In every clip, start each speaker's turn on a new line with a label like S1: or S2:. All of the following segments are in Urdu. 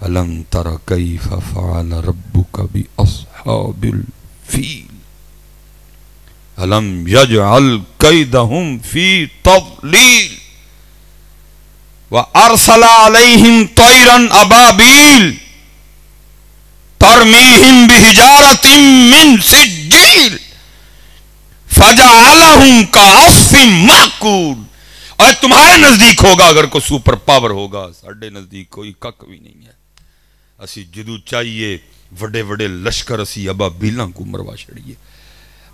S1: الم تر کیف فعل ربک باصحاب الفیل الم یجعل کیدہم فی تضلیل وارسل علیہم طیرا ابابیل ترمیہم بحجارۃ من سجیل فجعلہم کعصف مأکول۔ اور تمہارے نزدیک ہوگا اگر کوئی سپر پاور ہوگا، ساڑھے نزدیک کوئی کک بھی نہیں ہے۔ اسی جدو چاہیے وڈے وڈے لشکر اسی ابابیلاں کو مروا چھڑیے،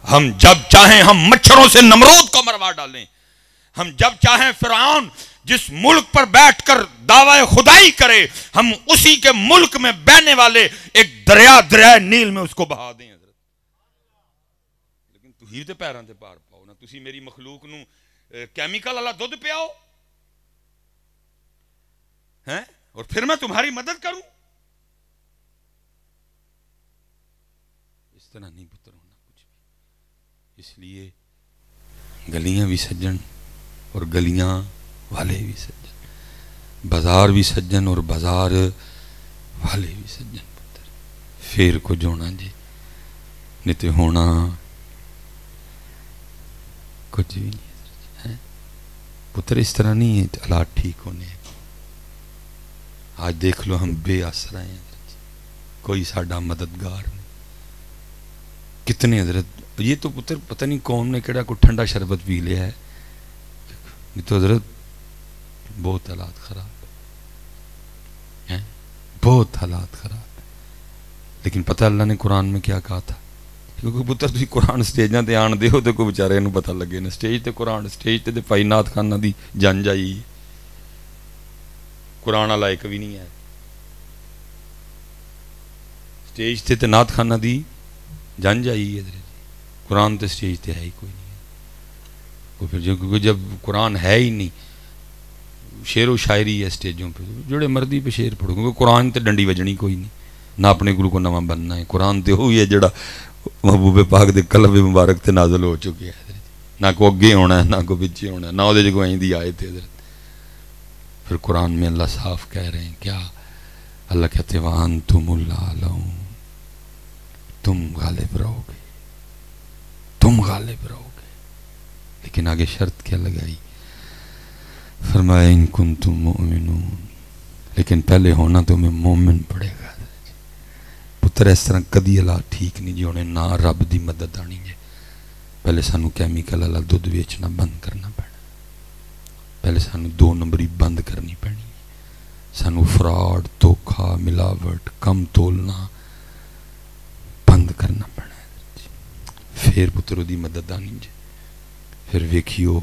S1: ہم جب چاہیں ہم مچھروں سے نمرود کو مروا ڈالیں، ہم جب چاہیں فرعون جس ملک پر بیٹھ کر دعوی خدائی کرے ہم اسی کے ملک میں بہنے والے ایک دریائے نیل میں اس کو بہا دیں۔ حضرت لیکن تو ہی تے پیراں تے پار پاؤ نا، تسی میری مخلوق نو کیمیکل والا دودھ پیاؤ ہیں اور پھر میں تمہاری مدد کروں؟ اس طرح نہیں پتر ہونا کچھ بھی۔ اس لیے گلیاں بھی سجن اور گلیاں والے بھی سجن، بازار بھی سجن اور بازار والے بھی سجن پتر، پھر کو جونا جی نہیں تو ہونا کچھ بھی نہیں پتر۔ اس طرح نہیں ہے حالات ٹھیک ہونے ہیں۔ آج دیکھ لو ہم بے آسرا ہیں، کوئی ساڈا مددگار نہیں۔ کتنے حضرت یہ تو پتر پتہ نہیں کون نے کیڑا کوئی ٹھنڈا شربت پی لیا ہے، یہ تو حضرت بہت حالات خراب ہیں، بہت حالات خراب ہیں۔ لیکن پتہ اللہ نے قرآن میں کیا کہا تھا؟ کیونکہ پتر تھی قرآن سٹیجاں تے آن دے ہو تو کوئی بچارے انہوں پتہ لگے نا، سٹیج تے قرآن، سٹیج تے پائی نات خانہ دی جان جائی، قرآن لائق بھی نہیں ہے، سٹیج تے نات خانہ دی جان جائی ہے، قرآن تے سٹیج تے ہے ہی کوئی نہیں ہے۔ کیونکہ جب قرآن ہے ہی نہیں، شعر و شاعری ہے سٹیجوں پہ، جڑے مردی پہ شعر پڑھو، کیونکہ قرآن تے ڈنڈی وجنی کوئی نہیں، نہ اپنے گرو کو نواں بننا ہے۔ قرآن تے ہوئی ہے جڑا محبوب پاک دے قلب مبارک تے نازل ہو چکے ہیں، نہ کو اگے ہونا ہے نہ کو پیچھے ہونا ہے، نہ وہ جو کوئی دی آئے تھے حضرت۔ پھر قرآن میں اللہ صاف کہہ رہے ہیں کیا؟ اللہ کہتے ہیں وَأَنْتُمُ الْأَعْلَوْنَ، تم غالب رہو گے، تم غالب رہو گے۔ لیکن آگے شرط کیا لگائی؟ فرمایا ان کنتم مؤمنون، لیکن پہلے ہونا تمہیں مومن پڑے گا۔ پتر اس طرح کدی اللہ ٹھیک نہیں جی ہونے، نہ رب دی مدد آنی ہے۔ پہلے سانو کیمیکل اللہ دودھ بیچنا بند کرنا پڑنا، پہلے سانو 2 نمبری بند کرنی پڑنی، سانو فراڈ، دھوکھا، ملاوٹ، کم تولنا بند کرنا پڑنا، پھر پتروں دی مدد آنی جی۔ پھر ویکھیو